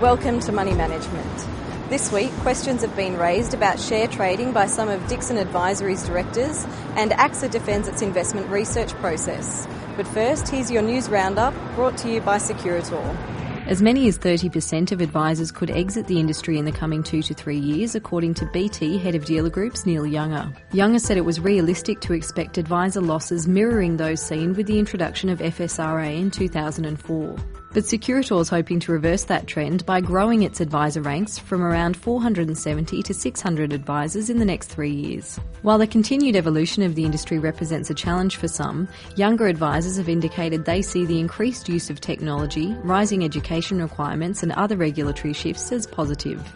Welcome to Money Management. This week, questions have been raised about share trading by some of Dixon Advisory's directors, and AXA defends its investment research process. But first, here's your news roundup, brought to you by Securitor. As many as 30% of advisors could exit the industry in the coming 2 to 3 years, according to BT Head of Dealer Group's Neil Younger. Younger said it was realistic to expect advisor losses mirroring those seen with the introduction of FSRA in 2004. But Securitor is hoping to reverse that trend by growing its advisor ranks from around 470 to 600 advisors in the next 3 years. While the continued evolution of the industry represents a challenge for some, younger advisors have indicated they see the increased use of technology, rising education requirements and other regulatory shifts as positive.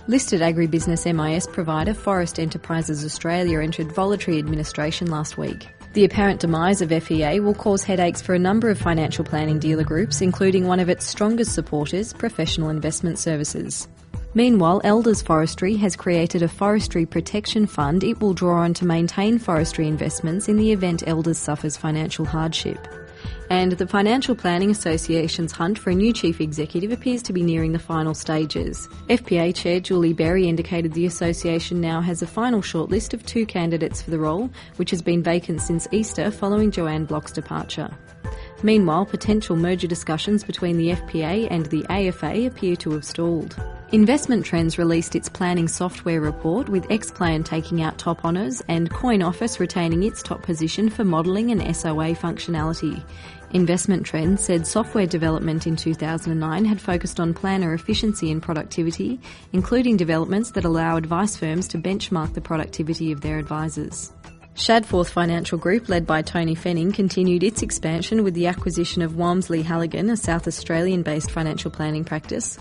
Listed agribusiness MIS provider Forest Enterprises Australia entered voluntary administration last week. The apparent demise of FEA will cause headaches for a number of financial planning dealer groups, including one of its strongest supporters, Professional Investment Services. Meanwhile, Elders Forestry has created a forestry protection fund it will draw on to maintain forestry investments in the event Elders suffers financial hardship. And the Financial Planning Association's hunt for a new chief executive appears to be nearing the final stages. FPA Chair Julie Berry indicated the association now has a final shortlist of 2 candidates for the role, which has been vacant since Easter following Joanne Block's departure. Meanwhile, potential merger discussions between the FPA and the AFA appear to have stalled. Investment Trends released its planning software report, with Xplan taking out top honours and Coin Office retaining its top position for modelling and SOA functionality. Investment Trends said software development in 2009 had focused on planner efficiency and productivity, including developments that allow advice firms to benchmark the productivity of their advisors. Shadforth Financial Group, led by Tony Fenning, continued its expansion with the acquisition of Walmsley Halligan, a South Australian-based financial planning practice,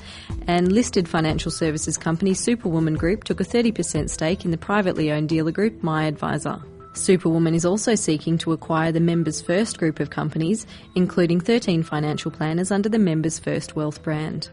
and listed financial services company Superwoman Group took a 30% stake in the privately owned dealer group My Advisor. Superwoman is also seeking to acquire the Members First group of companies, including 13 financial planners under the Members First Wealth brand.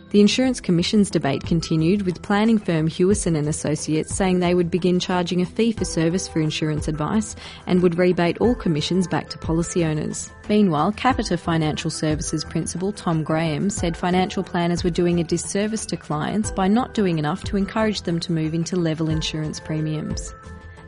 The Insurance Commission's debate continued, with planning firm Hewison and Associates saying they would begin charging a fee for service for insurance advice and would rebate all commissions back to policy owners. Meanwhile, Capita Financial Services principal Tom Graham said financial planners were doing a disservice to clients by not doing enough to encourage them to move into level insurance premiums.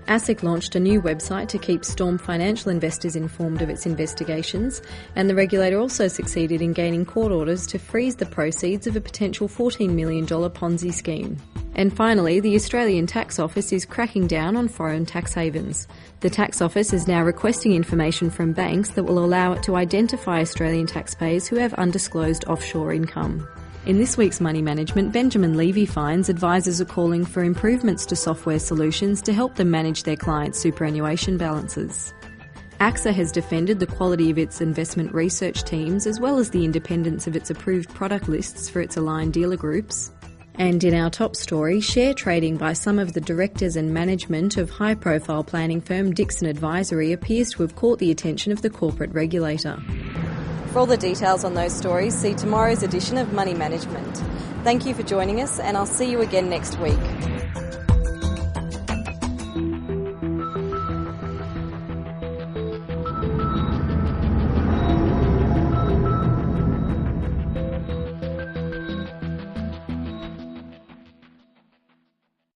ASIC launched a new website to keep Storm financial investors informed of its investigations, and the regulator also succeeded in gaining court orders to freeze the proceeds of a potential $14 million Ponzi scheme. And finally, the Australian Tax Office is cracking down on foreign tax havens. The Tax Office is now requesting information from banks that will allow it to identify Australian taxpayers who have undisclosed offshore income. In this week's Money Management, Benjamin Levy finds advisors are calling for improvements to software solutions to help them manage their clients' superannuation balances. AXA has defended the quality of its investment research teams as well as the independence of its approved product lists for its aligned dealer groups. And in our top story, share trading by some of the directors and management of high-profile planning firm Dixon Advisory appears to have caught the attention of the corporate regulator. For all the details on those stories, see tomorrow's edition of Money Management. Thank you for joining us, and I'll see you again next week.